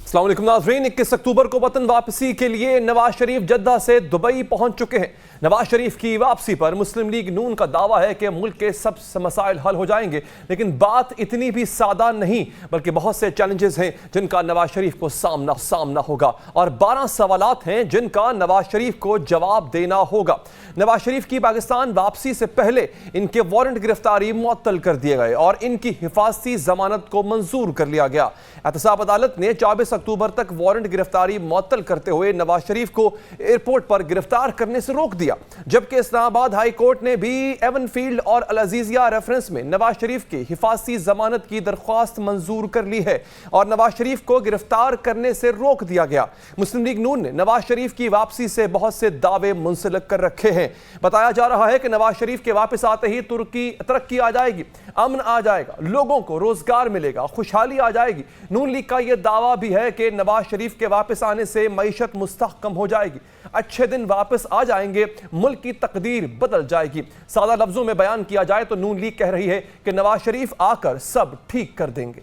अस्सलाम वालेकुम नाज़रीन, 21 अक्टूबर को वतन वापसी के लिए नवाज शरीफ जद्दा से दुबई पहुंच चुके हैं। नवाज शरीफ की वापसी पर मुस्लिम लीग नून का दावा है कि मुल्क के सब मसाइल हल हो जाएंगे, लेकिन बात इतनी भी सादा नहीं, बल्कि बहुत से चैलेंजेस हैं जिनका नवाज शरीफ को सामना होगा और 12 सवालात हैं जिनका नवाज शरीफ को जवाब देना होगा। नवाज शरीफ की पाकिस्तान वापसी से पहले इनके वारंट गिरफ्तारी मुअत्तल कर दिए गए और इनकी हिफाजती जमानत को मंजूर कर लिया गया। एहतसाब अदालत ने 24 अक्टूबर तक वारंट गिरफ्तारी मुअत्तल करते हुए नवाज शरीफ को एयरपोर्ट पर गिरफ्तार करने से रोक दिया, जबकि इस्लामाबाद हाई कोर्ट ने भी एवन फील्ड और अल अजीजिया रेफरेंस में नवाज शरीफ की हिफाजती जमानत की दरख्वास्त मंजूर कर ली है और नवाज शरीफ को गिरफ्तार करने से रोक दिया गया। मुस्लिम लीग नून ने नवाज शरीफ की वापसी से बहुत से दावे मुंसलिक कर रखे हैं। बताया जा रहा है कि नवाज शरीफ के वापस आते ही तुर्की तरक्की आ जाएगी, अमन आ जाएगा, लोगों को रोजगार मिलेगा, खुशहाली आ जाएगी। नून लीग का यह दावा भी है कि नवाज शरीफ के वापस आने से मईशत मुस्तहकम हो जाएगी, अच्छे दिन वापस आ जाएंगे, मुल्क की तकदीर बदल जाएगी। सादा लफ्जों में बयान किया जाए तो नून लीग कह रही है कि नवाज शरीफ आकर सब ठीक कर देंगे,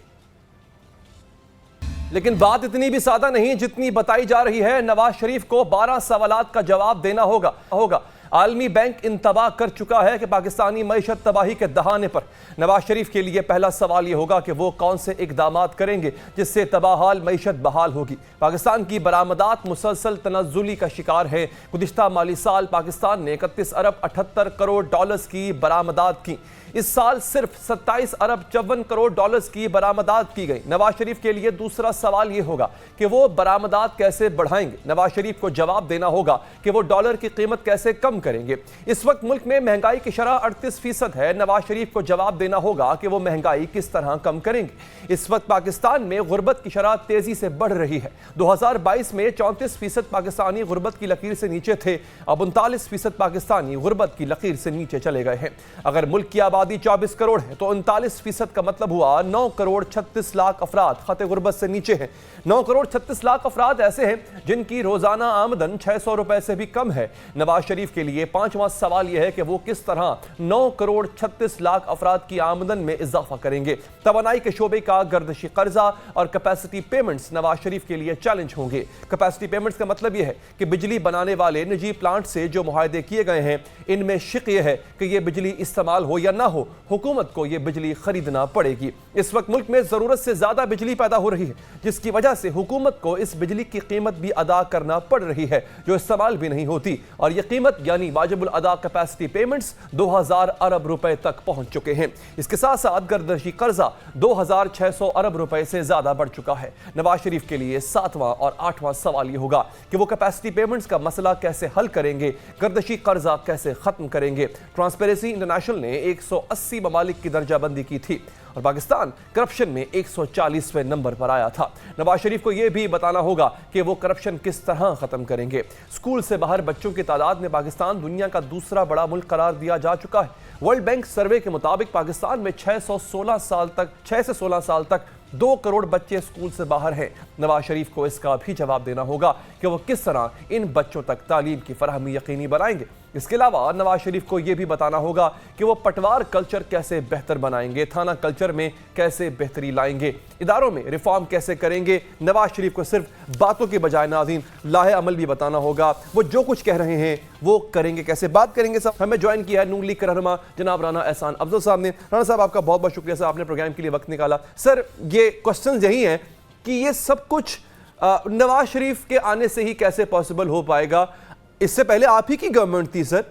लेकिन बात इतनी भी सादा नहीं जितनी बताई जा रही है। नवाज शरीफ को 12 सवालात का जवाब देना होगा। आलमी बैंक इंतबाह कर चुका है कि पाकिस्तानी मईशत तबाही के दहाने पर नवाज शरीफ के लिए पहला सवाल यह होगा कि वो कौन से इकदामात करेंगे जिससे तबाहाल मईशत बहाल होगी। पाकिस्तान की बरामदात मुसलसल तनज़्ज़ुली का शिकार है। गुज़िश्ता माली साल पाकिस्तान ने 31 अरब 78 करोड़ डॉलर्स की बरामदात की। इस साल सिर्फ 27 अरब 54 करोड़ डॉलर्स की बरामदात की गई। नवाज शरीफ के लिए दूसरा सवाल यह होगा कि वो बरामदात कैसे बढ़ाएंगे। नवाज शरीफ को जवाब देना होगा कि वो डॉलर की कीमत कैसे कम करेंगे। इस वक्त मुल्क में महंगाई की शरह 38% है। नवाज शरीफ को जवाब देना होगा कि वो महंगाई किस तरह कम करेंगे। इस वक्त पाकिस्तान में गुर्बत की शरह तेजी से बढ़ रही है। 2022 में 34% पाकिस्तानी गुर्बत की लकीर से नीचे थे, अब 39% पाकिस्तानी गुर्बत की लकीर से नीचे चले गए हैं। अगर मुल्क की आबादी 24 करोड़ है तो 39% का मतलब हुआ 9 करोड़ 36 लाख अफराद खते गुर्बत से नीचे हैं। 9 करोड़ 36 लाख अफराद ऐसे हैं जिनकी रोजाना आमदन 600 रुपए से भी कम है। नवाज शरीफ के लिए पांचवा सवाल यह है कि वो किस तरह 9 करोड़ 36 लाख अफराद की आमदन में इजाफा करेंगे। तवानाई के शोबे का गर्दशी कर्जा और कैपेसिटी पेमेंट्स नवाज शरीफ के लिए चैलेंज होंगे। कैपेसिटी पेमेंट्स का मतलब यह है कि बिजली बनाने वाले निजी प्लांट से जो मुआहदे किए गए हैं, इनमें शिक यह है कि यह बिजली इस्तेमाल हो या ना हो, हुकूमत को यह बिजली खरीदना पड़ेगी। इस वक्त मुल्क में जरूरत से ज्यादा बिजली पैदा हो रही है, जिसकी वजह से हुकूमत को इस बिजली की कीमत भी अदा करना पड़ रही है जो इस्तेमाल भी नहीं होती, और यह कीमत यानी वाजिबुल अदा कैपेसिटी पेमेंट्स 2000 अरब रुपए तक पहुंच चुके हैं। इसके साथ साथ गर्दशी कर्जा 2600 अरब रुपए से ज्यादा बढ़ चुका है। नवाज शरीफ के लिए 7वां और 8वां सवाल यह होगा कि वो कैपेसिटी पेमेंट्स का मसला कैसे हल करेंगे, गर्दशी कर्जा कैसे खत्म करेंगे। ट्रांसपेरेंसी इंटरनेशनल ने 180 ममालिक की दर्जाबंदी की थी और पाकिस्तान करप्शन में 140वें नंबर पर आया था। नवाज शरीफ को यह भी बताना होगा कि वो करप्शन किस तरह खत्म करेंगे। स्कूल से बाहर बच्चों की तादाद में पाकिस्तान दुनिया का दूसरा बड़ा मुल्क करार दिया जा चुका है। वर्ल्ड बैंक सर्वे के मुताबिक पाकिस्तान में 6 से 16 साल तक 2 करोड़ बच्चे स्कूल से बाहर हैं। नवाज शरीफ को इसका भी जवाब देना होगा कि वो किस तरह इन बच्चों तक तालीम की फराहमी यकीनी बनाएंगे। इसके अलावा नवाज शरीफ को यह भी बताना होगा कि वो पटवार कल्चर कैसे बेहतर बनाएंगे, थाना कल्चर में कैसे बेहतरी लाएंगे, इदारों में रिफॉर्म कैसे करेंगे। नवाज शरीफ को सिर्फ बातों के बजाय नाज़रीन लाहे अमल भी बताना होगा। वो जो कुछ कह रहे हैं वो करेंगे कैसे, बात करेंगे। सब हमें ज्वाइन किया है नून लीग के रहनुमा जनाब राना एहसान अफजल साहब ने। राना साहब, आपका बहुत बहुत शुक्रिया सर, आपने प्रोग्राम के लिए वक्त निकाला। सर, ये क्वेश्चन यही है कि ये सब कुछ नवाज शरीफ के आने से ही कैसे पॉसिबल हो पाएगा। इससे पहले आप ही की गवर्नमेंट थी सर,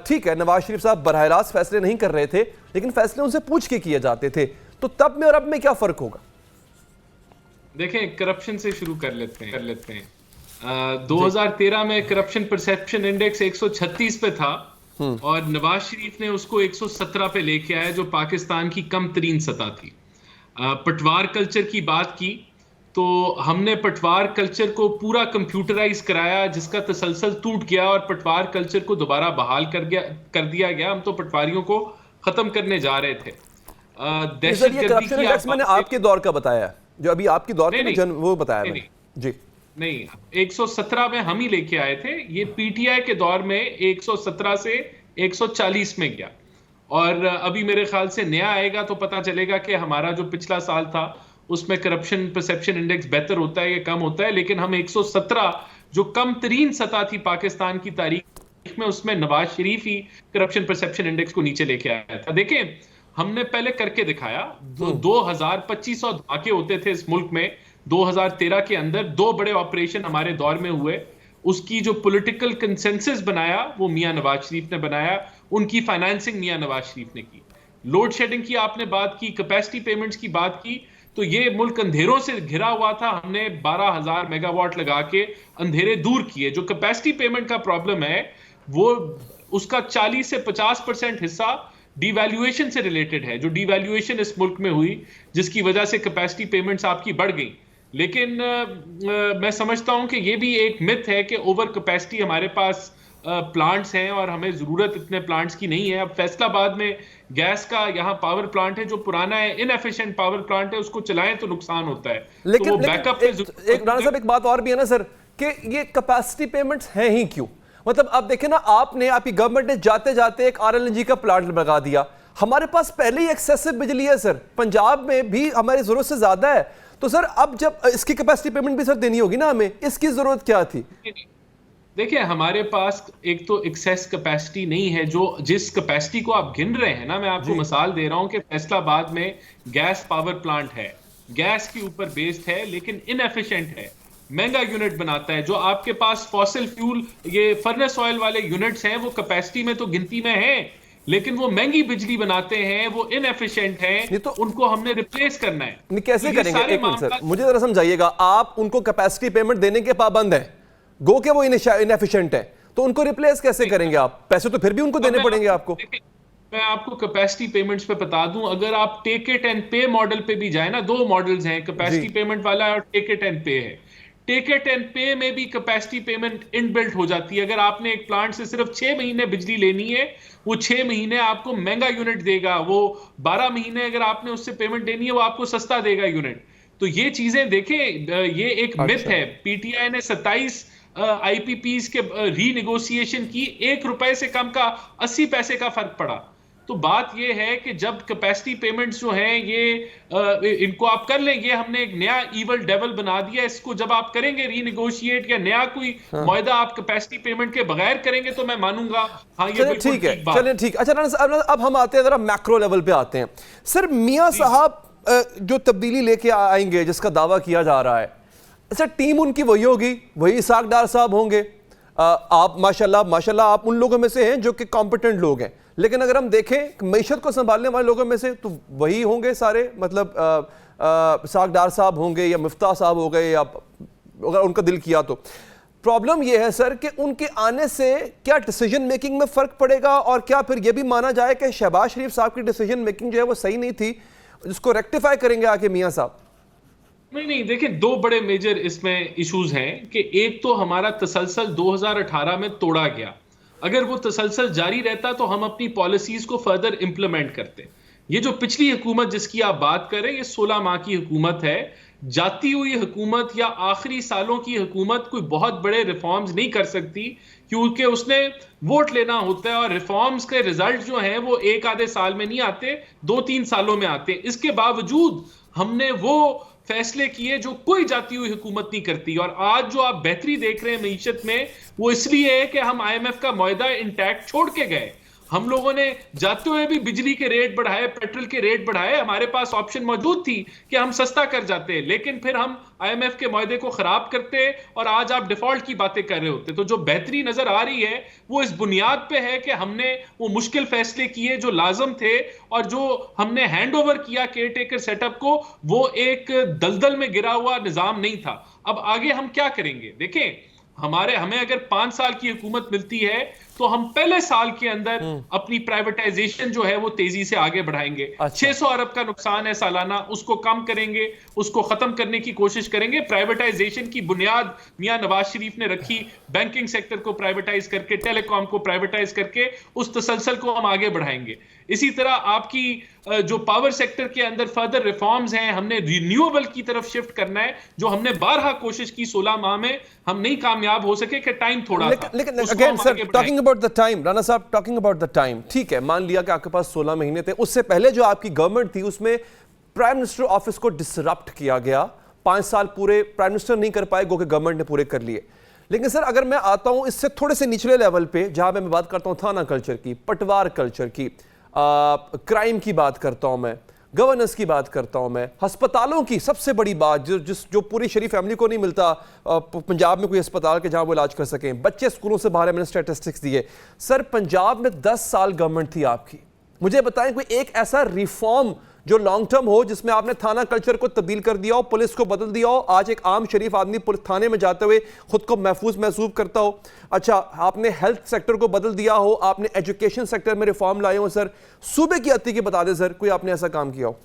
ठीक है, नवाज शरीफ साहब बरह रास्त फैसले नहीं कर रहे थे, लेकिन फैसले उनसे पूछ के किए जाते थे, तो तब में और अब में क्या फर्क होगा? देखें, करप्शन से शुरू कर लेते हैं। 2013 में करप्शन परसेप्शन इंडेक्स 136 पे था और नवाज शरीफ ने उसको 117 पे लेके आया, जो पाकिस्तान की कम तरीन सतह थी। पटवार कल्चर की बात की तो हमने पटवार कल्चर को पूरा कंप्यूटराइज कराया, जिसका तसलसल टूट गया और पटवार कल्चर को दोबारा बहाल कर दिया गया। हम तो पटवारियों को खत्म करने जा रहे थे। दहशतगर्दी की मैंने आपके दौर का बताया, जो अभी आपकी दौर में वो बताया जी नहीं, 117 में हम ही लेके आए थे। ये पीटीआई के दौर में 117 से 140 में गया, और अभी मेरे ख्याल से नया आएगा तो पता चलेगा कि हमारा जो पिछला साल था उसमें करप्शन परसेप्शन इंडेक्स बेहतर होता है या कम होता है, लेकिन हम 117 जो कम तरीन सतह थी पाकिस्तान की तारीख में, उसमें नवाज शरीफ ही करप्शन परसेप्शन इंडेक्स को नीचे लेके आया था। देखें, हमने पहले करके दिखाया। 2500 धमाके होते थे इस मुल्क में 2013 के अंदर, 2 बड़े ऑपरेशन हमारे दौर में हुए। उसकी जो पॉलिटिकल कंसेंसस बनाया वो मियां नवाज शरीफ ने बनाया, उनकी फाइनेंसिंग मियां नवाज शरीफ ने की। लोड शेडिंग की आपने बात की, कैपेसिटी पेमेंट्स की बात की, तो ये मुल्क अंधेरों से घिरा हुआ था। हमने 12,000 मेगावाट लगा के अंधेरे दूर किए। जो कैपेसिटी पेमेंट का प्रॉब्लम है वो उसका 40 से 50% हिस्सा डिवैल्यूएशन से रिलेटेड है। जो डिवैल्यूएशन इस मुल्क में हुई जिसकी वजह से कैपेसिटी पेमेंट्स आपकी बढ़ गई। लेकिन मैं समझता हूं कि ये भी एक मिथ है कि ओवर कैपेसिटी हमारे पास प्लांट्स हैं और हमें जरूरत इतने प्लांट्स की नहीं है। अब फैसलाबाद में गैस का यहाँ पावर प्लांट है जो पुराना है, इनएफिशिएंट पावर प्लांट है, उसको चलाएं तो नुकसान होता है। लेकिन, तो वो बैकअप पे एक राणा साहब एक बात और भी है ना सर, कि ये कैपेसिटी पेमेंट्स हैं ही क्यों? मतलब आप देखें ना, आपकी गवर्नमेंट ने जाते जाते एक आरएलएनजी का प्लांट लगा दिया। हमारे पास पहले ही एक्सेसिव बिजली है सर, पंजाब में भी हमारी जरूरत से ज्यादा है। तो सर अब जब इसकी कैपेसिटी पेमेंट भी सर देनी होगी ना हमें, इसकी जरूरत क्या थी? देखिए, हमारे पास एक तो एक्सेस कैपेसिटी नहीं है। जो जिस कैपेसिटी को आप गिन रहे हैं ना, मैं आपको मिसाल दे रहा हूं कि फैसलाबाद में गैस पावर प्लांट है, गैस के ऊपर बेस्ड है, लेकिन इनएफिशिएंट है, महंगा यूनिट बनाता है। जो आपके पास फॉसिल फ्यूल ये फर्नेस ऑयल वाले यूनिट्स हैं वो कैपेसिटी में तो गिनती में है, लेकिन वो महंगी बिजली बनाते हैं, वो इनएफिशिएंट हैं, तो उनको हमने रिप्लेस करना है। नहीं कैसे करेंगे? एक मिनट सर, मुझे जरा समझाइएगा। आप उनको कैपेसिटी पेमेंट देने के पाबंद हैं, गो के वो इनएफिशिएंट है, तो उनको रिप्लेस कैसे करेंगे आप? पैसे तो फिर भी उनको देने पड़ेंगे आपको। मैं आपको कैपेसिटी पेमेंट्स पे बता दूं, अगर आप टेक इट एंड पे मॉडल पे भी जाए ना, 2 मॉडल्स हैं, कैपेसिटी पेमेंट वाला और टेक इट एंड पे है। टेक इट एंड पे में भी कैपेसिटी पेमेंट इनबिल्ट हो जाती है। अगर आपने एक प्लांट से सिर्फ 6 महीने बिजली लेनी है, वो 6 महीने आपको महंगा यूनिट देगा। वो 12 महीने अगर आपने उससे पेमेंट देनी है, वो आपको सस्ता देगा यूनिट। तो ये चीजें देखें, ये एक मिथ है। पीटीआई ने 27 आईपीपीज के रीनेगोशिएशन की, 1 रुपए से कम का 80 पैसे का फर्क पड़ा। तो बात ये है कि जब कैपेसिटी पेमेंट्स जो हैं ये इनको आप कर लेंगे, हमने एक नया इवल डेवल बना दिया। इसको जब आप करेंगे रीनेगोशिएट या नया कोई मुआहदा आप कैपेसिटी पेमेंट के बगैर करेंगे तो मैं मानूंगा हाँ ये बिल्कुल ठीक है। चलिए ठीक। अच्छा, अब हम आते हैं जरा मैक्रो लेवल पे आते हैं। सर मियां साहब जो तब्दीली लेके आएंगे जिसका दावा किया जा रहा है, अच्छा टीम उनकी वही होगी, वही इसाक डार साहब होंगे। आप माशाल्लाह आप उन लोगों में से हैं जो कि कॉम्पिटेंट लोग हैं, लेकिन अगर हम देखें मईशत को संभालने वाले लोगों में से तो वही होंगे सारे। मतलब इसाक डार साहब होंगे या मिफ्ताह साहब हो गए, या अगर उनका दिल किया तो। प्रॉब्लम यह है सर कि उनके आने से क्या डिसीजन मेकिंग में फर्क पड़ेगा, और क्या फिर यह भी माना जाए कि शहबाज शरीफ साहब की डिसीजन मेकिंग जो है वो सही नहीं थी, जिसको रेक्टिफाई करेंगे आके मियां साहब? नहीं, देखिए 2 बड़े मेजर इसमें इश्यूज हैं कि एक तो हमारा तसलसल 2018 में तोड़ा गया। अगर वो तसलसल जारी रहता तो हम अपनी पॉलिसीज को फर्दर इंप्लीमेंट करते। ये जो पिछली हुकूमत जिसकी आप बात करें, ये 16 माह की हुकूमत है। जाती हुई हुकूमत या आखिरी सालों की हुकूमत कोई बहुत बड़े रिफॉर्म्स नहीं कर सकती, क्योंकि उसने वोट लेना होता है और रिफॉर्म्स के रिजल्ट जो हैं वो 1 आधे साल में नहीं आते, 2-3 सालों में आते। इसके बावजूद हमने वो फैसले किए जो कोई जाती हुई हुकूमत नहीं करती। और आज जो आप बेहतरी देख रहे हैं मईशत में, वो इसलिए है कि हम IMF का मुआहदा इंटैक्ट छोड़ के गए। हम लोगों ने जाते हुए भी बिजली के रेट बढ़ाए, पेट्रोल के रेट बढ़ाए। हमारे पास ऑप्शन मौजूद थी कि हम सस्ता कर जाते, लेकिन फिर हम IMF के मुआहदे को खराब करते और आज आप डिफॉल्ट की बातें कर रहे होते। तो जो बेहतरी नजर आ रही है वो इस बुनियाद पे है कि हमने वो मुश्किल फैसले किए जो लाजम थे, और जो हमने हैंड ओवर किया केयर टेकर सेटअप को, वो एक दलदल में गिरा हुआ निजाम नहीं था। अब आगे हम क्या करेंगे? देखें, हमें अगर 5 साल की हुकूमत मिलती है तो हम पहले साल के अंदर अपनी प्राइवेटाइजेशन जो है वो तेजी से आगे बढ़ाएंगे। 600 अरब का नुकसान है सालाना, उसको कम करेंगे, उसको खत्म करने की कोशिश करेंगे। प्राइवेटाइजेशन की बुनियाद मियां नवाज शरीफ ने रखी, बैंकिंग सेक्टर को प्राइवेटाइज करके, टेलीकॉम को प्राइवेटाइज करके उस तसलसल को हम आगे बढ़ाएंगे। इसी तरह आपकी जो पावर सेक्टर के अंदर फर्दर रिफॉर्म्स हैं, हमने रिन्यूएबल की तरफ शिफ्ट करना है, जो हमने 12 कोशिश की, 16 माह में हम नहीं कामयाब हो सके कि टाइम थोड़ा था। लेकिन again sir, talking about the time, Rana साहब टॉकिंग अबाउट द टाइम, ठीक है मान लिया कि आपके पास 16 महीने थे, उससे पहले जो आपकी गवर्नमेंट थी उसमें प्राइम मिनिस्टर ऑफिस को डिसरप्ट किया गया। 5 साल पूरे प्राइम मिनिस्टर नहीं कर पाए, गोके गवर्नमेंट ने पूरे कर लिए। लेकिन सर अगर मैं आता हूं इससे थोड़े से निचले लेवल पे, जहां पे मैं बात करता हूं थाना कल्चर की, पटवार कल्चर की, क्राइम की बात करता हूं मैं, गवर्नेंस की बात करता हूं मैं, अस्पतालों की सबसे बड़ी बात जो पूरी शरीफ फैमिली को नहीं मिलता पंजाब में कोई अस्पताल के जहां वो इलाज कर सकें, बच्चे स्कूलों से बाहर है, मैंने स्टैटिस्टिक्स दिए। सर पंजाब में 10 साल गवर्नमेंट थी आपकी, मुझे बताएं कोई एक ऐसा रिफॉर्म जो लॉन्ग टर्म हो, जिसमें आपने थाना कल्चर को तब्दील कर दिया हो, पुलिस को बदल दिया हो, आज एक आम शरीफ आदमी पुलिस थाने में जाते हुए खुद को महफूज महसूस करता हो। अच्छा, आपने हेल्थ सेक्टर को बदल दिया हो, आपने एजुकेशन सेक्टर में रिफॉर्म लाए हो। सर सूबे की अति की बता दें सर, कोई आपने ऐसा काम किया हो?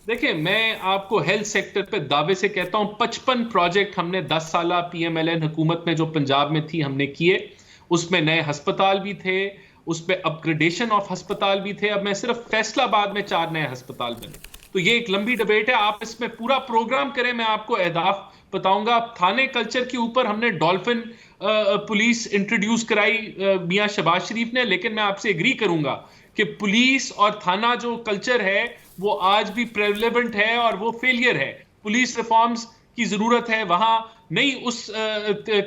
देखिए, मैं आपको हेल्थ सेक्टर पे दावे से कहता हूं 55 प्रोजेक्ट हमने 10 साल पीएमएलएन हुकूमत में जो पंजाब में थी हमने किए। उसमें नए अस्पताल भी थे, उस पे अपग्रेडेशन ऑफ अस्पताल भी थे। अब मैं सिर्फ फैसलाबाद में 4 नए अस्पताल बने, तो ये एक लंबी डिबेट है। आप इसमें पूरा प्रोग्राम करें, मैं आपको अहदाफ बताऊंगा। थाने कल्चर के ऊपर हमने डॉल्फिन पुलिस इंट्रोड्यूस कराई मियां शहबाज शरीफ ने, लेकिन मैं आपसे एग्री करूंगा कि पुलिस और थाना जो कल्चर है वो आज भी प्रेवलेंट है और वो फेलियर है। पुलिस रिफॉर्म्स की जरूरत है, वहां नहीं उस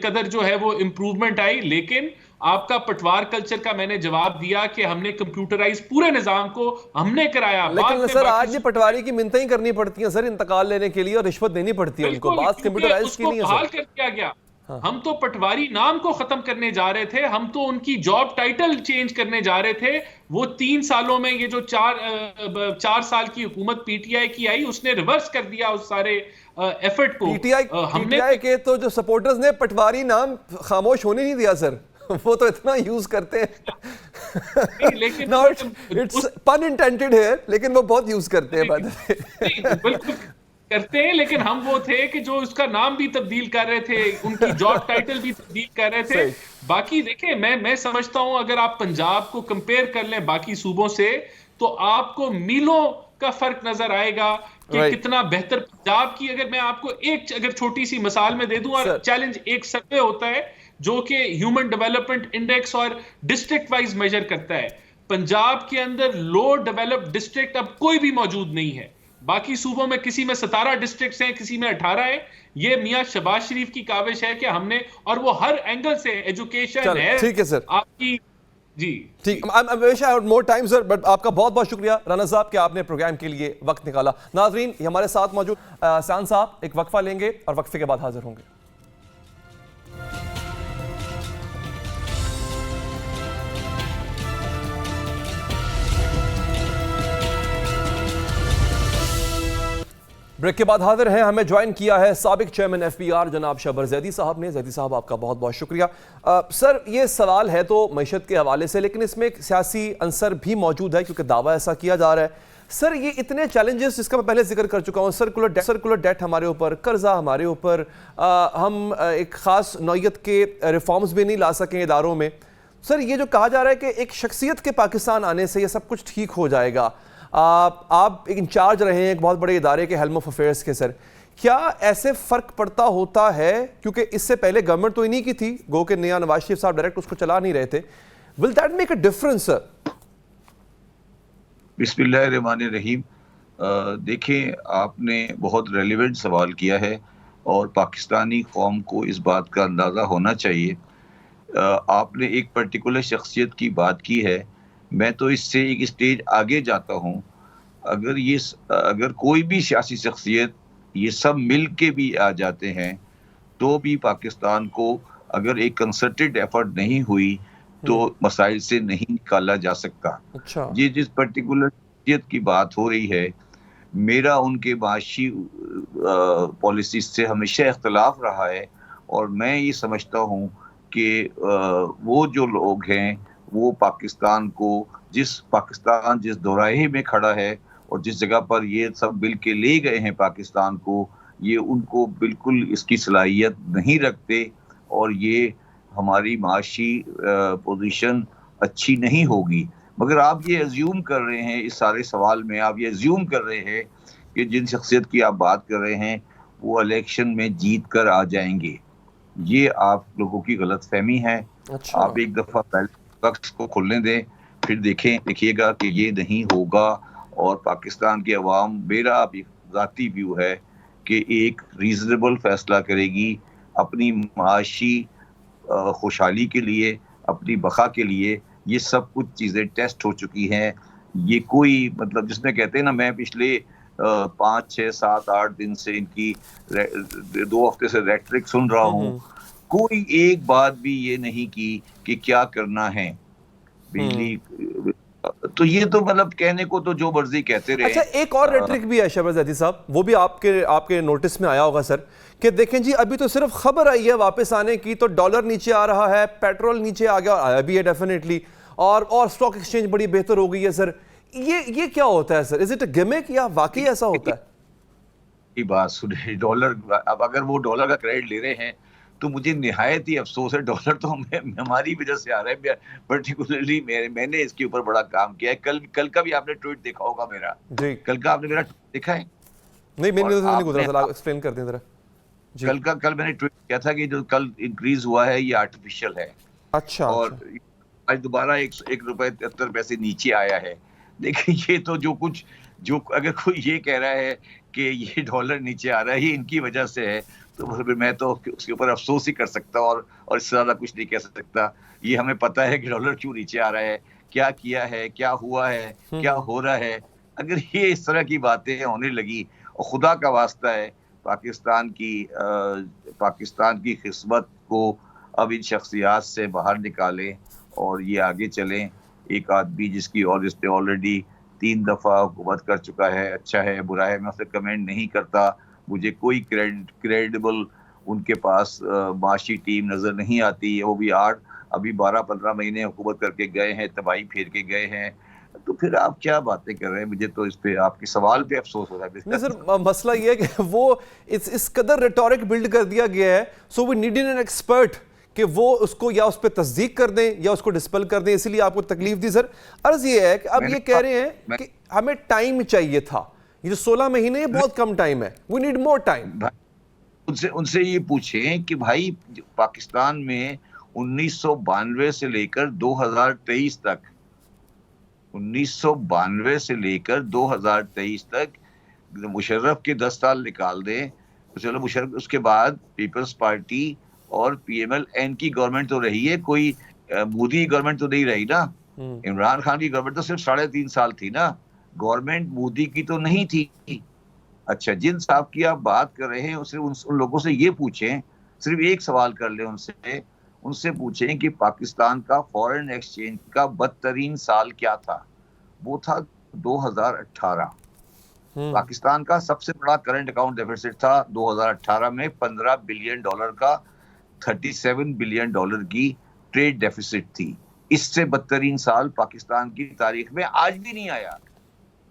कदर जो है वो इंप्रूवमेंट आई। लेकिन आपका पटवार कल्चर का मैंने जवाब दिया कि हमने कंप्यूटराइज पूरे निजाम को हमने कराया। लेकिन सर आज ये पटवारी की मिन्नतें ही करनी पड़ती हैं सर इंतकाल लेने के लिए, और रिश्वत देनी पड़ती है उनको, बात कंप्यूटराइज की नहीं है बहाल कर दिया गया। हाँ। हम तो पटवारी नाम को खत्म करने जा रहे थे, हम तो उनकी जॉब टाइटल चेंज करने जा रहे थे। वो 3 सालों में ये जो 4 साल की हुकूमत पीटीआई की आई, उसने रिवर्स कर दिया उस सारे एफर्ट को। पीटीआई के तो जो सपोर्टर्स ने पटवारी नाम खामोश होने नहीं दिया सर, वो तो इतना यूज करते हैं। लेकिन नो इट्स पन इंटेंडेड है, लेकिन वो बहुत यूज करते हैं। बिल्कुल करते हैं, लेकिन हम वो थे कि जो उसका नाम भी तब्दील कर रहे थे, उनकी जॉब टाइटल भी तब्दील कर रहे थे। बाकी देखिए, मैं समझता हूं अगर आप पंजाब को कंपेयर कर लें बाकी सूबों से, तो आपको मीलों का फर्क नजर आएगा कि कितना बेहतर पंजाब की। अगर मैं आपको एक छोटी सी मिसाल में दे दूं, और चैलेंज, एक सर्वे होता है जो कि ह्यूमन डेवलपमेंट इंडेक्स और डिस्ट्रिक्ट वाइज मेजर करता है। पंजाब के अंदर लो डेवलप्ड डिस्ट्रिक्ट अब कोई भी मौजूद नहीं है। बाकी सूबों में किसी में 17 डिस्ट्रिक्ट्स हैं, किसी में 18 है। ये मियां शहबाज शरीफ की काविश है कि हमने, और वो हर एंगल से, एजुकेशन है, ठीक है सर आपकी जी ठीक। I wish I had more time sir, but आपका बहुत बहुत शुक्रिया राना साहब कि आपने प्रोग्राम के लिए वक्त निकाला। नाजरीन, हमारे साथ मौजूद सान साहब एक वक्फा लेंगे और वक्फे के बाद हाजिर होंगे। ब्रेक के बाद हाजिर हैं। हमें ज्वाइन किया है साबिक चेयरमैन एफबीआर जनाब शबर जैदी साहब ने। जैदी साहब, आपका बहुत बहुत शुक्रिया। सर, ये सवाल है तो मईशत के हवाले से, लेकिन इसमें एक सियासी अंसर भी मौजूद है क्योंकि दावा ऐसा किया जा रहा है। सर, ये इतने चैलेंजेस जिसका मैं पहले जिक्र कर चुका हूँ, सर्कुलर डेट हमारे ऊपर, कर्जा हमारे ऊपर, हम एक ख़ास नौयत के रिफॉर्म्स भी नहीं ला सकें इदारों में। सर, ये जो कहा जा रहा है कि एक शख्सियत के पाकिस्तान आने से ये सब कुछ ठीक हो जाएगा, आप एक इंचार्ज रहे हैं एक बहुत बड़े इदारे के, हेल्म ऑफ अफेयर्स के, सर क्या ऐसे फ़र्क पड़ता होता है? क्योंकि इससे पहले गवर्नमेंट तो इन्हीं की थी, गो के नया नवाज शरीफ साहब डायरेक्ट उसको चला नहीं रहे थे। Will that make a difference sir? बिस्मिल्लाहिर्रहमानिर्रहीम। देखें, आपने बहुत रेलिवेंट सवाल किया है और पाकिस्तानी कौम को इस बात का अंदाज़ा होना चाहिए। आपने एक पर्टिकुलर शख्सियत की बात की है, मैं तो इससे एक स्टेज आगे जाता हूँ। अगर कोई भी सियासी शख्सियत ये सब मिल के भी आ जाते हैं तो भी पाकिस्तान को अगर एक कंसर्टेड एफर्ट नहीं हुई तो मसाइल से नहीं निकाला जा सकता। अच्छा। ये जिस पर्टिकुलर शख्सियत की बात हो रही है, मेरा उनके माशी पॉलिसी से हमेशा इख्तलाफ रहा है और मैं ये समझता हूँ कि वो जो लोग हैं वो पाकिस्तान जिस दोराहे में खड़ा है और जिस जगह पर ये सब बिल के ले गए हैं पाकिस्तान को, ये उनको बिल्कुल इसकी सलाहियत नहीं रखते और ये हमारी माशी पोजीशन अच्छी नहीं होगी। मगर आप ये अज्यूम कर रहे हैं, इस सारे सवाल में आप ये अज्यूम कर रहे हैं कि जिन शख्सियत की आप बात कर रहे हैं वो इलेक्शन में जीत कर आ जाएंगे। ये आप लोगों की गलतफहमी है। अच्छा। आप एक दफ़ा पहले को खुलने दें, फिर देखिएगा कि ये नहीं होगा और पाकिस्तान की अवाम, मेरा भी ज़ाती व्यू है कि एक रीजनेबल फैसला करेगी अपनी माशी खुशहाली के लिए, अपनी बका के लिए। ये सब कुछ चीज़ें टेस्ट हो चुकी हैं। ये कोई मतलब जिसमें कहते हैं ना, मैं पिछले 5, 6, 7, 8 दिन से इनकी 2 हफ्ते से रेटरिक सुन रहा हूँ, कोई एक बात भी ये नहीं की कि क्या करना है बिजली। तो ये तो मतलब कहने को तो जो मर्जी कहते रहे। अच्छा, एक और रेटरिक भी है शहबाज ज़ैदी साहब, वो भी आपके नोटिस में आया होगा सर, कि देखें जी अभी तो सिर्फ खबर आई है वापस आने की, तो डॉलर नीचे आ रहा है, पेट्रोल नीचे आ गया, और आया भी है डेफिनेटली, और स्टॉक एक्सचेंज बड़ी बेहतर हो गई है सर। ये क्या होता है sir? Is it a gimmick या वाकई ऐसा होता है? ये बात सुने, डॉलर, अब अगर वो डॉलर का क्रेडिट ले रहे हैं तो मुझे निहायत ही अफसोस है। डॉलर तो हमारी वजह से आ रहा है, पर्टिकुलरली मैंने इसके ऊपर बड़ा काम किया है। कल का भी आपने ट्वीट देखा होगा मेरा जी। कल का आपने मेरा देखा है? नहीं, मैंने नहीं गुजरा सर, एक्सप्लेन कर दें जरा। कल मैंने ट्वीट किया था कि जो कल इंक्रीज हुआ है ये आर्टिफिशियल है। अच्छा। और आज दोबारा 1 रुपए 73 पैसे नीचे आया है। देखिए, ये तो जो अगर कोई ये कह रहा है कि ये डॉलर नीचे आ रहा है ये इनकी वजह से है, तो फिर मैं तो उसके ऊपर अफसोस ही कर सकता और इससे ज्यादा कुछ नहीं कह सकता। ये हमें पता है कि डॉलर क्यों नीचे आ रहा है, क्या किया है, क्या हुआ है, क्या हो रहा है। अगर ये इस तरह की बातें होने लगी, और खुदा का वास्ता है पाकिस्तान की खिस्मत को अब इन शख्सियात से बाहर निकालें और ये आगे चलें। एक आदमी जिसने ऑलरेडी 3 दफा हुकूमत कर चुका है, अच्छा है बुरा है मैं उसे कमेंट नहीं करता। मुझे कोई क्रेडिबल उनके पास माशी टीम नजर नहीं आती। वो भी अभी 12-15 महीने हुकूमत करके गए हैं, तबाही फेर के गए हैं। तो फिर आप क्या बातें कर रहे हैं? मुझे तो इस पे आपके सवाल पे अफसोस हो रहा है। नहीं सर, मसला ये है कि वो इस कदर रेटोरिक बिल्ड कर दिया गया है, so we need an expert कि वो उसको या उस पर तस्दीक कर दें या उसको डिस्पेल कर दें, इसीलिए आपको तकलीफ दी सर। अर्ज ये है कि अब ये कह रहे हैं कि हमें टाइम चाहिए था, ये जो 16 महीने ये बहुत कम टाइम है, वी नीड मोर टाइम। उनसे ये पूछें कि भाई पाकिस्तान में 1992 से लेकर 2023 तक 1992 से लेकर 2023 तक मुशर्रफ के 10 साल निकाल दें तो चलो, मुशर्रफ उसके बाद पीपल्स पार्टी और PML-N की गवर्नमेंट तो रही है, कोई मोदी गवर्नमेंट तो नहीं रही ना। इमरान खान की गवर्नमेंट तो सिर्फ 3.5 साल थी ना, गवर्नमेंट मोदी की तो नहीं थी। अच्छा, जिन साहब की आप बात कर रहे हैं उन लोगों से ये पूछें, सिर्फ एक सवाल कर ले उनसे पूछें कि पाकिस्तान का फॉरेन एक्सचेंज का बदतरीन साल क्या था। वो था 2018। पाकिस्तान का सबसे बड़ा करंट अकाउंट डेफिसिट था 2018 में, $15 बिलियन का 37 बिलियन की ट्रेड डेफिसिट थी। इससे बदतरीन साल पाकिस्तान की तारीख में आज भी नहीं आया।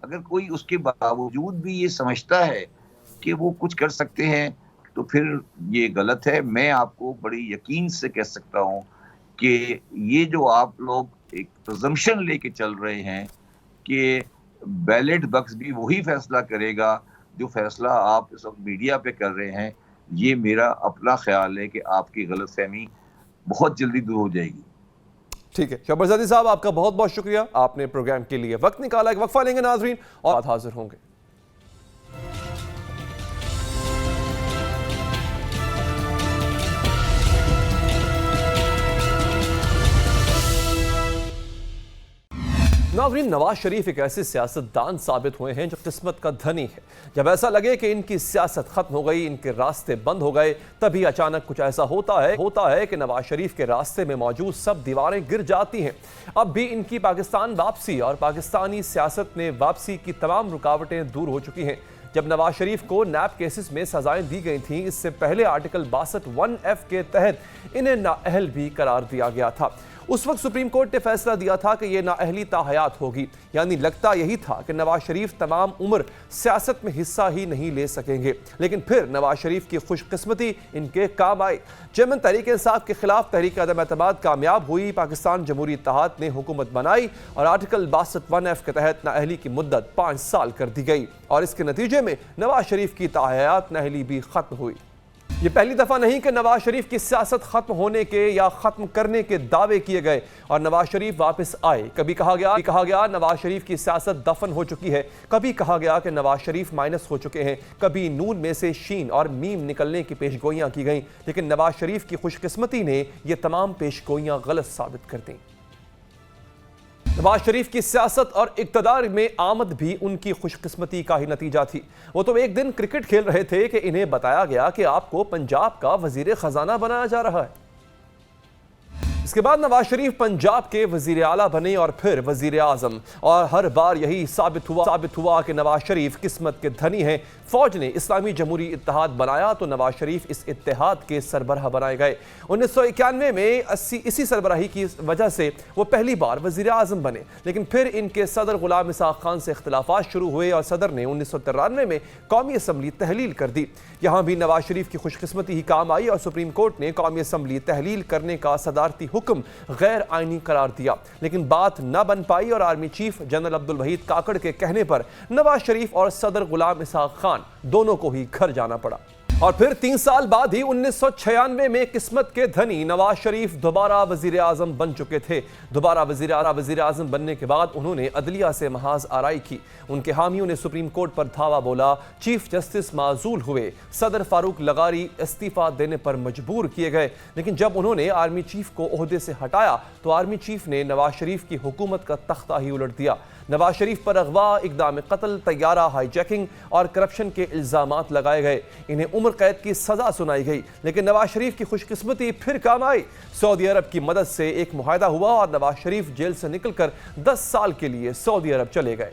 अगर कोई उसके बावजूद भी ये समझता है कि वो कुछ कर सकते हैं तो फिर ये गलत है। मैं आपको बड़ी यकीन से कह सकता हूं कि ये जो आप लोग एक प्रिजम्पशन लेके चल रहे हैं कि बैलेट बक्स भी वही फैसला करेगा जो फैसला आप इस वक्त मीडिया पे कर रहे हैं, ये मेरा अपना ख्याल है कि आपकी गलतफहमी बहुत जल्दी दूर हो जाएगी। ठीक है शहबाज ज़ैदी साहब, आपका बहुत बहुत शुक्रिया, आपने प्रोग्राम के लिए वक्त निकाला। एक वक्फा लेंगे नाजरीन और हाजिर होंगे। नाज़रीन, नवाज शरीफ एक ऐसे सियासतदान साबित हुए हैं जो किस्मत का धनी है। जब ऐसा लगे कि इनकी सियासत खत्म हो गई, इनके रास्ते बंद हो गए, तभी अचानक कुछ ऐसा होता है कि नवाज शरीफ के रास्ते में मौजूद सब दीवारें गिर जाती हैं। अब भी इनकी पाकिस्तान वापसी और पाकिस्तानी सियासत में वापसी की तमाम रुकावटें दूर हो चुकी हैं। जब नवाज शरीफ को नैब केसेस में सजाएं दी गई थीं, इससे पहले आर्टिकल 62(1)(f) के तहत इन्हें नाअहल भी करार दिया गया था। उस वक्त सुप्रीम कोर्ट ने फैसला दिया था कि यह नाअहली ताहयात होगी, यानी लगता यही था कि नवाज शरीफ तमाम उम्र सियासत में हिस्सा ही नहीं ले सकेंगे। लेकिन फिर नवाज शरीफ की खुशकिस्मती इनके काम आई। चेयरमैन तहरीक इंसाफ के खिलाफ तहरीक अदम एतमाद कामयाब हुई, पाकिस्तान जमहूरी इत्तेहाद ने हुकूमत बनाई और आर्टिकल 62(1)(f) के तहत नाअहली की मुद्दत 5 साल कर दी गई और इसके नतीजे में नवाज शरीफ की ताहयात नाअहली भी खत्म हुई। ये पहली दफा नहीं कि नवाज शरीफ की सियासत खत्म होने के या खत्म करने के दावे किए गए और नवाज शरीफ वापस आए। कभी कहा गया नवाज शरीफ की सियासत दफन हो चुकी है, कभी कहा गया कि नवाज शरीफ माइनस हो चुके हैं, कभी नून में से शीन और मीम निकलने की पेशगोइयां की गईं, लेकिन नवाज शरीफ की खुशकिस्मती ने ये तमाम पेशगोइयां गलत साबित कर दी। नवाज शरीफ की सियासत और इक्तदार में आमद भी उनकी खुशकिस्मती का ही नतीजा थी। वो तो एक दिन क्रिकेट खेल रहे थे कि इन्हें बताया गया कि आपको पंजाब का वजीर खजाना बनाया जा रहा है। इसके बाद नवाज शरीफ पंजाब के वजीर आला बने और फिर वजीर आजम, और हर बार यही साबित हुआ कि नवाज शरीफ किस्मत के धनी हैं। फौज ने इस्लामी जमहूरी इत्तेहाद बनाया तो नवाज शरीफ इस इत्तेहाद के सरबराह बनाए गए। 1991 में इसी सरबराही की वजह से वो पहली बार वजीर आजम बने, लेकिन फिर इनके सदर गुलाम इसहाक खान से इख्तिलाफात शुरू हुए और सदर ने 1993 में कौमी असम्बली तहलील कर दी। यहाँ भी नवाज शरीफ की खुशकिस्मती ही काम आई और सुप्रीम कोर्ट ने कौमी असम्बली तहलील करने का सदारती हुक्म गैर आईनी करार दिया, लेकिन बात न बन पाई और army chief general Abdul Waheed Kakar के कहने पर नवाज शरीफ और सदर गुलाम इसहाक खान दोनों को ही घर जाना पड़ा। और फिर 3 साल बाद ही 1996 में किस्मत के धनी नवाज शरीफ दोबारा वजीर आजम बन चुके थे। दोबारा वजीर आजम बनने के बाद उन्होंने अदलिया से महाज आराई की। उनके हामियों ने सुप्रीम कोर्ट पर धावा बोला, चीफ जस्टिस माजूल हुए, सदर फारूक लगारी इस्तीफा देने पर मजबूर किए गए, लेकिन जब उन्होंने आर्मी चीफ को ओहदे से हटाया तो आर्मी चीफ ने नवाज शरीफ की हुकूमत का तख्ता ही उलट दिया। नवाज शरीफ पर अगवा, इक़दाम कत्ल, तैयारा हाईजैकिंग और करप्शन के इल्जामात लगाए गए। इन्हें उम्र कैद की सजा सुनाई गई, लेकिन नवाज शरीफ की खुशकिस्मती फिर काम आई। सऊदी अरब की मदद से एक मुआहदा हुआ और नवाज शरीफ जेल से निकलकर 10 साल के लिए सऊदी अरब चले गए।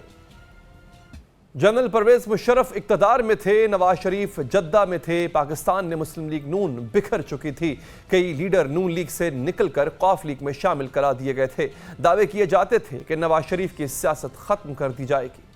जनरल परवेज मुशर्रफ इक़्तिदार में थे, नवाज शरीफ जद्दा में थे। पाकिस्तान में मुस्लिम लीग नून बिखर चुकी थी। कई लीडर नून लीग से निकलकर कौफ लीग में शामिल करा दिए गए थे। दावे किए जाते थे कि नवाज शरीफ की सियासत खत्म कर दी जाएगी,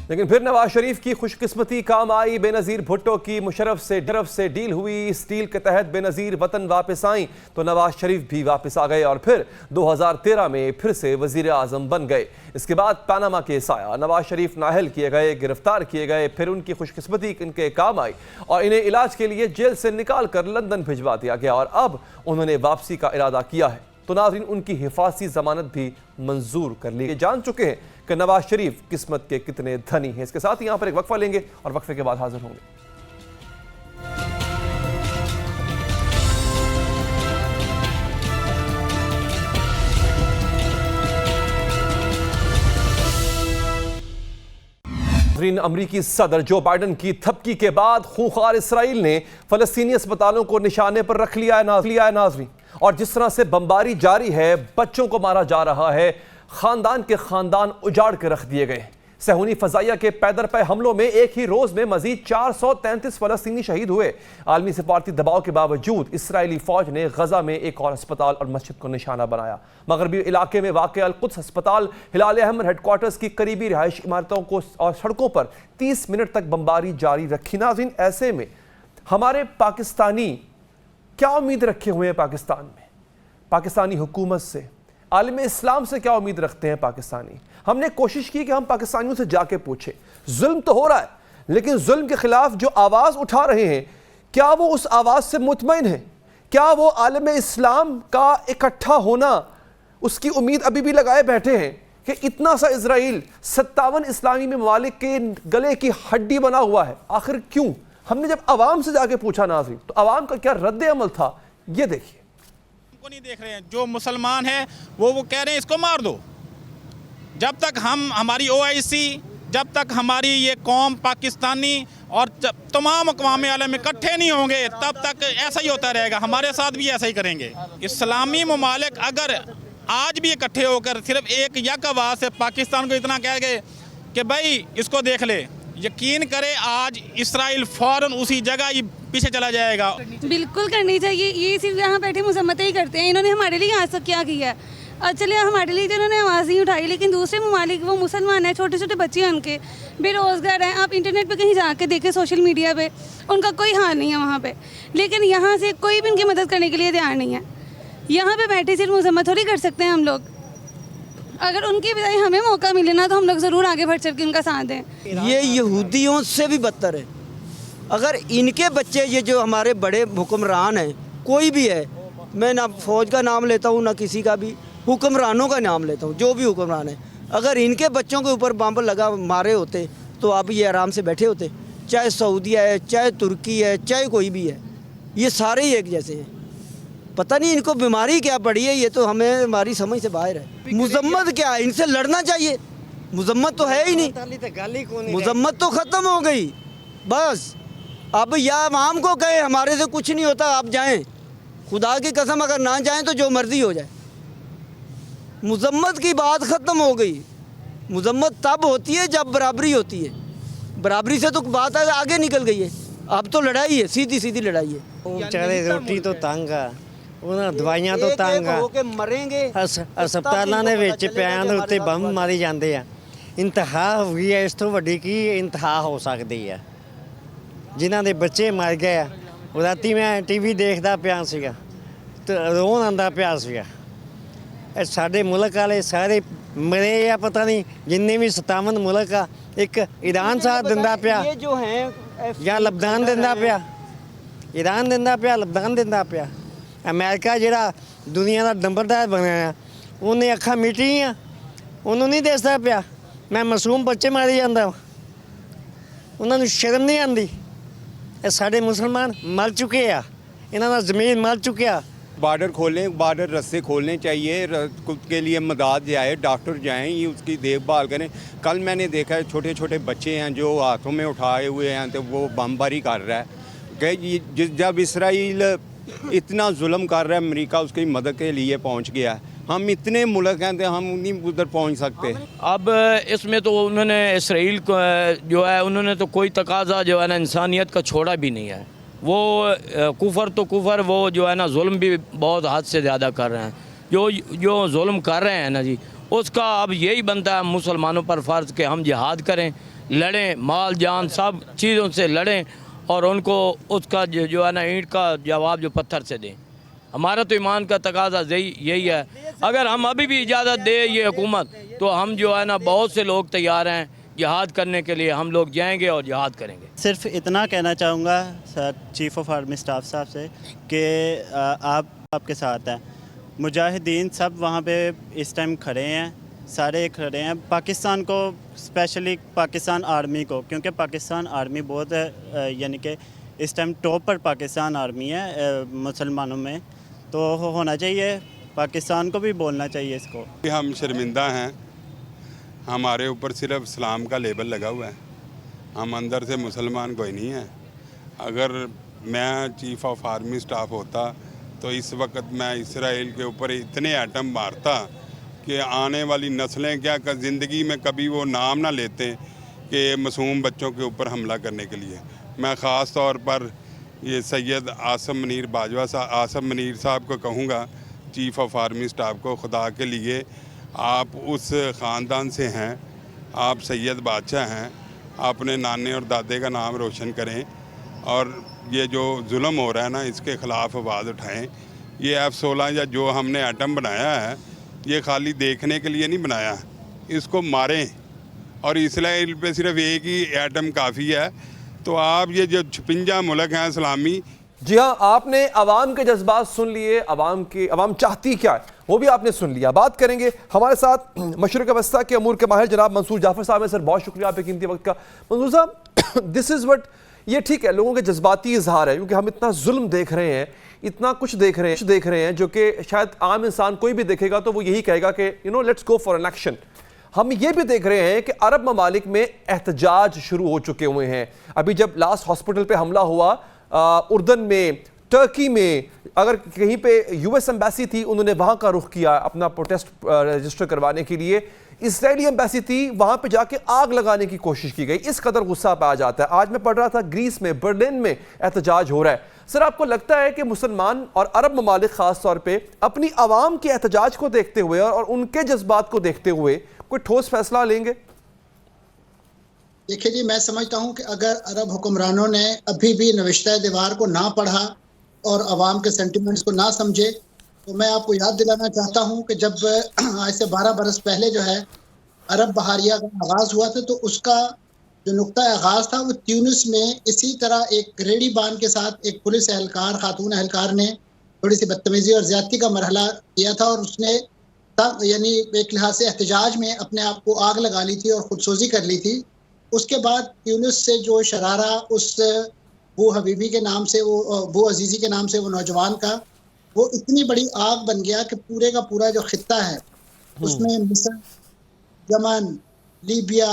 लेकिन फिर नवाज शरीफ की खुशकिस्मती काम आई। बेनज़ीर भुट्टो की मुशर्रफ से डील हुई। इस डील के तहत बेनज़ीर वतन वापस आई तो नवाज शरीफ भी वापस आ गए और फिर 2013 में फिर से वजीर आजम बन गए। इसके बाद पनामा केस आया, नवाज शरीफ नाअहल किए गए, गिरफ्तार किए गए। फिर उनकी खुशकिस्मती इनके काम आई और इन्हें इलाज के लिए जेल से निकाल कर लंदन भिजवा दिया गया और अब उन्होंने वापसी का इरादा किया है। तो नाज़रीन, उनकी हिफाजती जमानत भी मंजूर कर ली। जान चुके हैं कि नवाज शरीफ किस्मत के कितने धनी हैं। इसके साथ ही यहां पर एक वक्फा लेंगे और वक्फे के बाद हाजिर होंगे। अमरीकी सदर जो बाइडन की थपकी के बाद खूंखार इसराइल ने फलस्तीनी अस्पतालों को निशाने पर रख लिया है नाज़रीन। और जिस तरह से बमबारी जारी है, बच्चों को मारा जा रहा है, खानदान के खानदान उजाड़ के रख दिए गए। सहूनी फजाइया के पैदरपै हमलों में एक ही रोज में मजीद 433 फलस्तीनी शहीद हुए। आलमी सफारती दबाव के बावजूद इसराइली फौज ने गजा में एक और अस्पताल और मस्जिद को निशाना बनाया। मगरबी इलाके में वाक़ अल-कुद्स अस्पताल, हिलाल अहमर हेडक्वार्टर्स की करीबी रिहायश इमारतों को और सड़कों पर 30 मिनट तक बमबारी जारी रखी। नाज़रीन, ऐसे में हमारे पाकिस्तानी क्या उम्मीद रखे हुए हैं पाकिस्तानी हुकूमत से, आलम इस्लाम से क्या उम्मीद रखते हैं पाकिस्तानी? हमने कोशिश की कि हम पाकिस्तानियों से जाके पूछे, जुल्म तो हो रहा है, लेकिन जुल्म के खिलाफ जो आवाज़ उठा रहे हैं, क्या वो उस आवाज़ से मुतमईन है? क्या वो आलम इस्लाम का इकट्ठा होना, उसकी उम्मीद अभी भी लगाए बैठे हैं कि इतना सा इजराइल 57 इस्लामी ममालिक के गले की हड्डी बना हुआ है? आखिर क्यों? हमने जब आवाम से जाके पूछा नाज़रीन, तो आवाम का क्या रद्द अमल था, ये देखिए। हमको नहीं देख रहे हैं, जो मुसलमान है वो कह रहे हैं इसको मार दो। जब तक हमारी OIC, जब तक हमारी ये कौम पाकिस्तानी और तमाम अक़वाम आलम इकट्ठे नहीं होंगे, तब तक ऐसा ही होता रहेगा। हमारे साथ भी ऐसा ही करेंगे। इस्लामी ममालिक अगर आज भी इकट्ठे होकर सिर्फ एक यक आवाज़ से पाकिस्तान को इतना कह गए कि भाई इसको देख ले, यकीन करे आज इसराइल फ़ौरन उसी जगह ही पीछे चला जाएगा। बिल्कुल करनी चाहिए। ये सिर्फ यहाँ बैठे मुसम्मतें ही करते हैं। इन्होंने हमारे लिए आज तक क्या किया है? और चलिए हमारे लिए जिन्होंने आवाज़ नहीं उठाई, लेकिन दूसरे ममालिक, वो मुसलमान हैं, छोटे छोटे बच्चे हैं, उनके बेरोज़गार हैं। आप इंटरनेट पे कहीं जाके देखें, सोशल मीडिया पे उनका कोई हाल नहीं है वहाँ पे, लेकिन यहाँ से कोई भी उनकी मदद करने के लिए तैयार नहीं है। यहाँ पे बैठे सिर्फ मुसम्मत थोड़ी कर सकते हैं हम लोग। अगर उनकी बजाय हमें मौका मिले ना, तो हम लोग ज़रूर आगे बढ़ चढ़ के उनका साथ दें। ये यहूदियों से भी बदतर है। अगर इनके बच्चे ये जो हमारे बड़े हुक्मरान हैं, कोई भी है, मैं ना फ़ौज का नाम लेता हूँ ना किसी का भी, हुक्मरानों का नाम लेता हूँ, जो भी हुक्मरान है, अगर इनके बच्चों के ऊपर बम लगा मारे होते तो अब ये आराम से बैठे होते। चाहे सऊदीया है, चाहे तुर्की है, चाहे कोई भी है, ये सारे ही एक जैसे हैं। पता नहीं इनको बीमारी क्या पड़ी है, ये तो हमें हमारी समझ से बाहर है। मुजम्मत क्या है, इनसे लड़ना चाहिए। मुजम्मत तो है ही नहीं, मुजम्मत तो ख़त्म हो गई बस। अब या आवाम को कहे हमारे से कुछ नहीं होता, आप जाएं, खुदा की कसम अगर ना जाएं तो जो मर्ज़ी हो जाए। मुजम्मत की बात ख़त्म हो गई। मुजम्मत तब होती है जब बराबरी होती है, बराबरी से तो बात आगे निकल गई है। अब तो लड़ाई है, सीधी सीधी लड़ाई है। बेचारे रोटी तो तंग आ, ਉਹਨਾਂ ਦਵਾਈਆਂ ਤੋਂ ਤੰਗ ਆ, ਹੋ ਕੇ ਮਰਾਂਗੇ। ਹਸਪਤਾਲਾਂ ਦੇ ਵਿੱਚ ਪਿਆਂ ਦੇ ਉੱਤੇ ਬੰਬ ਮਾਰੀ ਜਾਂਦੇ ਆ। ਇੰਤਹਾ ਹੋ ਗਈ ਹੈ, ਇਸ ਤੋਂ ਵੱਡੀ ਕੀ ਇੰਤਹਾ ਹੋ ਸਕਦੀ ਹੈ। ਜਿਨ੍ਹਾਂ ਦੇ ਬੱਚੇ ਮਰ ਗਏ ਆ, ਰਾਤੀ ਮੈਂ ਟੀਵੀ ਦੇਖਦਾ ਪਿਆ ਸੀਗਾ ਤੇ ਰੋਣ ਆਉਂਦਾ ਪਿਆ ਸੀਗਾ। ਇਹ ਸਾਡੇ ਮੁਲਕ ਵਾਲੇ ਸਾਰੇ ਮਰੇ ਆ, ਪਤਾ ਨਹੀਂ ਜਿੰਨੇ ਵੀ 57 ਮੁਲਕ ਆ, ਇੱਕ ਈਰਾਨ ਸਾਥ ਦਿੰਦਾ ਪਿਆ ਜਾਂ ਲਬਨਾਨ ਦਿੰਦਾ ਪਿਆ, ਈਰਾਨ ਦਿੰਦਾ ਪਿਆ, ਲਬਨਾਨ ਦਿੰਦਾ ਪਿਆ। ਅਮਰੀਕਾ ਜਿਹੜਾ ਦੁਨੀਆ ਦਾ ਨੰਬਰਦਾਰ ਬਣਿਆ, ਉਹਨੇ ਅੱਖਾਂ ਮੀਟੀਆਂ, ਉਹਨੂੰ ਨਹੀਂ ਦਿਸਦਾ ਪਿਆ। ਮੈਂ ਮਾਸੂਮ ਬੱਚੇ ਮਾਰੀ ਜਾਂਦਾ, ਉਹਨਾਂ ਨੂੰ ਸ਼ਰਮ ਨਹੀਂ ਆਉਂਦੀ। ਇਹ ਸਾਡੇ ਮੁਸਲਮਾਨ मर चुके ਆ, ਇਹਨਾਂ ਦਾ ਜ਼ਮੀਨ मर चुके ਆ। बॉर्डर खोलें, बॉर्डर रस्ते खोलने चाहिए, के लिए मदद जाए, डॉक्टर जाएं, ये उसकी देखभाल करें। कल मैंने देखा है छोटे छोटे बच्चे हैं जो हाथों में उठाए हुए हैं तो वो बमबारी कर रहा है कि जब इसराइल इतना जुल्म कर रहा है, अमेरिका उसकी मदद के लिए पहुंच गया है। हम इतने मुल्क हैं तो हम नहीं उधर पहुंच सकते। अब इसमें तो उन्होंने इसराइल को जो है उन्होंने तो कोई तकाजा जो है ना इंसानियत का छोड़ा भी नहीं है। वो कुफर तो कुफर, वो जो है ना जुल्म भी बहुत हद से ज़्यादा कर रहे हैं। जो जुल्म कर रहे हैं ना जी, उसका अब यही बनता है मुसलमानों पर फ़र्ज़ कि हम जिहाद करें, लड़ें, माल जान सब चीज़ों से लड़ें और उनको उसका जो है ना ईंट का जवाब जो पत्थर से दें। हमारा तो ईमान का तकाजा यही है। अगर हम अभी भी इजाज़त दे ये हुकूमत तो हम जो है ना बहुत से लोग तैयार हैं जिहाद करने के लिए, हम लोग जाएंगे और जिहाद करेंगे। सिर्फ इतना कहना चाहूँगा sir chief of army staff साहब से कि आप आपके साथ हैं। मुजाहिदीन सब वहाँ पे इस टाइम खड़े हैं, सारे खड़े हैं। पाकिस्तान को स्पेशली पाकिस्तान आर्मी को, क्योंकि पाकिस्तान आर्मी बहुत यानी कि इस टाइम टॉप पर पाकिस्तान आर्मी है मुसलमानों में, तो होना चाहिए, पाकिस्तान को भी बोलना चाहिए इसको। हम शर्मिंदा हैं, हमारे ऊपर सिर्फ इस्लाम का लेबल लगा हुआ है, हम अंदर से मुसलमान कोई नहीं है। अगर मैं चीफ़ ऑफ आर्मी स्टाफ होता तो इस वक्त मैं इसराइल के ऊपर इतने एटम मारता कि आने वाली नस्लें क्या ज़िंदगी में कभी वो नाम ना लेते कि मासूम बच्चों के ऊपर हमला करने के लिए। मैं ख़ास तौर पर ये सैयद आसम मनीर बाजवा साहब, आसम मनीर साहब को कहूँगा, चीफ़ ऑफ आर्मी स्टाफ को, खुदा के लिए आप उस ख़ानदान से हैं, आप सैयद बादशाह हैं, अपने नाने और दादे का नाम रोशन करें और ये जो जुल्म हो रहा है ना इसके ख़िलाफ़ आवाज़ उठाएं। ये F-16 या जो हमने एटम बनाया है ये खाली देखने के लिए नहीं बनाया, इसको मारें और इसराइल पे सिर्फ एक ही एटम काफ़ी है। तो आप ये जो 56 मुल्क हैं इस्लामी। जी हाँ, आपने अवाम के जज्बात सुन लिए, अवाम चाहती क्या है वो भी आपने सुन लिया। बात करेंगे, हमारे साथ मशरक़ वस्ता के अमूर के माहिर जनाब मंसूर जाफर साहब हैं। सर बहुत शुक्रिया आपके कीमती वक्त का। मंसूर साहब, दिस इज़ व्हाट, ये ठीक है लोगों के जज्बाती इजहार है क्योंकि हम इतना जुल्म देख रहे हैं, इतना कुछ देख रहे हैं जो कि शायद आम इंसान कोई भी देखेगा तो वो यही कहेगा कि let's go for an action. हम ये भी देख रहे हैं कि अरब ममालिक में एहतजाज शुरू हो चुके हुए हैं। अभी जब लास्ट हॉस्पिटल पे हमला हुआ उर्दन में, टर्की में, अगर कहीं पे यूएस एम्बेसी थी उन्होंने वहाँ का रुख किया अपना प्रोटेस्ट रजिस्टर करवाने के लिए। इजरायली एम्बेसी थी, वहाँ पे जाके आग लगाने की कोशिश की गई। इस कदर गुस्सा पाया जाता है। आज मैं पढ़ रहा था ग्रीस में, बर्लिन में एहतजाज हो रहा है। सर आपको लगता है कि मुसलमान और अरब ममालिक ख़ास तौर पे अपनी आवाम के एहतजाज को देखते हुए और उनके जज्बात को देखते हुए कोई ठोस फैसला लेंगे? देखिए जी, मैं समझता हूं कि अगर अरब हुक्मरानों ने अभी भी नविश्ता दीवार को ना पढ़ा और अवाम के सेंटिमेंट्स को ना समझे, तो मैं आपको याद दिलाना चाहता हूं कि जब आज से 12 बरस पहले जो है अरब बहारिया का आगाज़ हुआ था तो उसका जो नुक्ता आगाज था वो ट्यूनिस में इसी तरह एक रेडी बांध के साथ एक पुलिस एहलकार, खातून एहलकार ने थोड़ी सी बदतमीजी और ज्यादती का मरहला किया था और उसने यानी एक लिहाज से एहतजाज में अपने आप को आग लगा ली थी और खुदसोजी कर ली थी। उसके बाद ट्यूनिस से जो शरारा उस बू हबीबी के नाम से, वो बू अजीज़ी के नाम से वो नौजवान का, वो इतनी बड़ी आग बन गया कि पूरे का पूरा जो खित्ता है उसमें मिस्र, यमन, लीबिया,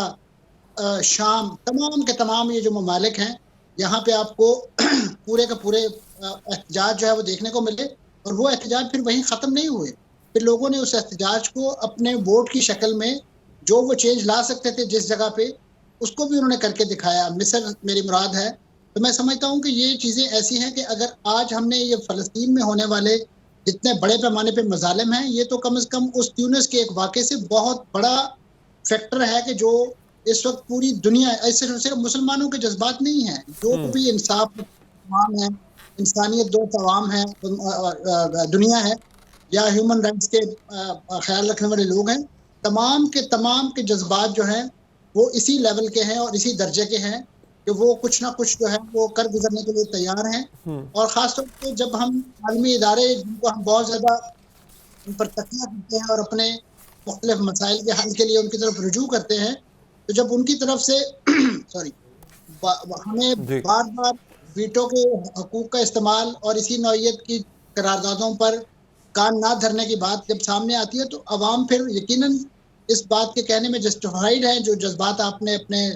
शाम, तमाम के तमाम ये जो ममालिक हैं, यहाँ पे आपको पूरे का पूरे एहतजाज जो है वो देखने को मिले। और वो एहतजाज फिर वहीं ख़त्म नहीं हुए, फिर लोगों ने उस एहतजाज को अपने वोट की शक्ल में जो वो चेंज ला सकते थे जिस जगह पे, उसको भी उन्होंने करके दिखाया। मिस्र मेरी मुराद है। तो मैं समझता हूँ कि ये चीज़ें ऐसी हैं कि अगर आज हमने ये फ़लस्तीन में होने वाले जितने बड़े पैमाने पे मजालिम हैं, ये तो कम से कम उस ट्यूनिस के एक वाक़े से बहुत बड़ा फैक्टर है कि जो इस वक्त पूरी दुनिया, ऐसे सिर्फ मुसलमानों के जज्बात नहीं हैं, जो भी इंसाफ तमाम है, इंसानियत दो तमाम है, दुनिया है, या ह्यूमन राइट्स के ख्याल रखने वाले लोग हैं, तमाम के जज्बात जो हैं वो इसी लेवल के हैं और इसी दर्जे के हैं कि वो कुछ ना कुछ जो है वो कर गुजरने के लिए तैयार हैं। और ख़ासतौर पर जब हम आलमी इदारे जिनको हम बहुत ज़्यादा उन पर तकिया करते हैं और अपने मुख्तलिफ मसाइल के हल के लिए उनकी तरफ रुजू करते हैं, तो जब उनकी तरफ से हमें बार बार वीटो के हकूक़ का इस्तेमाल और इसी नौइयत की करारदादों पर कान ना धरने की बात जब सामने आती है, तो अवाम फिर यकीनन इस बात के कहने में जस्टिफाइड है, जो जज्बात आपने अपने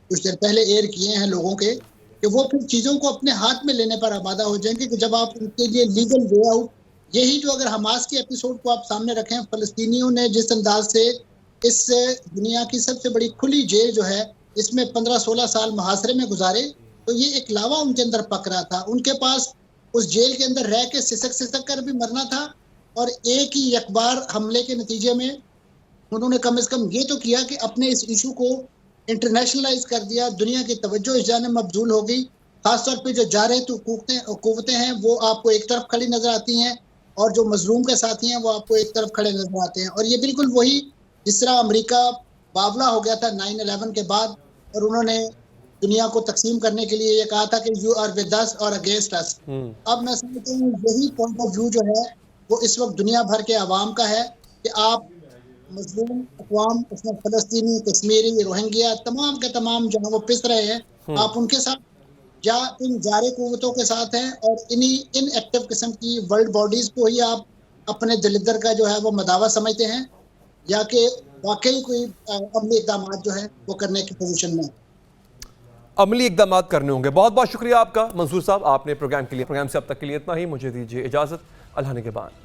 कुछ देर पहले एयर किए हैं लोगों के, कि वो फिर चीज़ों को अपने हाथ में लेने पर आमादा हो जाएंगे कि जब आप उनके लिए लीगल वे आउट, यही जो अगर हमास के एपिसोड को आप सामने रखें, फ़लस्तीनियों ने जिस अंदाज से इस दुनिया की सबसे बड़ी खुली जेल जो है इसमें 15-16 साल मुहासरे में गुजारे, तो ये एक लावा उनके अंदर पक रहा था। उनके पास उस जेल के अंदर रह के सिसक कर भी मरना था, और एक ही यकबार हमले के नतीजे में उन्होंने कम से कम ये तो किया कि अपने इस इशू को इंटरनेशनलाइज कर दिया, दुनिया की तवज्जो इस जाने मबजूल हो गई। खासतौर पे जो जारे तो कुव्वतें हैं वो आपको एक तरफ खड़ी नजर आती हैं, और जो मजलूम के साथी हैं वो आपको एक तरफ खड़े नजर आते हैं। और ये बिल्कुल वही जिस तरह अमेरिका बावला हो गया था 9/11 के बाद, और उन्होंने दुनिया को तकसीम करने के लिए ये कहा था कि यू आर विद अस और अगेंस्ट अस। अब मैं समझता हूँ यही पॉइंट ऑफ व्यू जो है वो इस वक्त दुनिया भर के अवाम का है कि आप मजलूम अक़वाम, उसमें फ़लस्तीनी, कश्मीरी, रोहिंग्या, तमाम के तमाम जहाँ वो पिस रहे हैं, आप उनके साथ या इन जारे कुव्वतों के साथ हैं, और इन एक्टिव किस्म की वर्ल्ड बॉडीज़ को ही आप अपने दलिदर का जो है वो मदावा समझते हैं, या कि वाकई कोई अमली इक़दाम जो है वो करने की पोजीशन में अमली इक़दाम करने होंगे। बहुत बहुत शुक्रिया आपका मंसूर साहब, आपने प्रोग्राम से अब तक के लिए इतना ही। मुझे दीजिए इजाज़त, अल्लाह ने के बाद।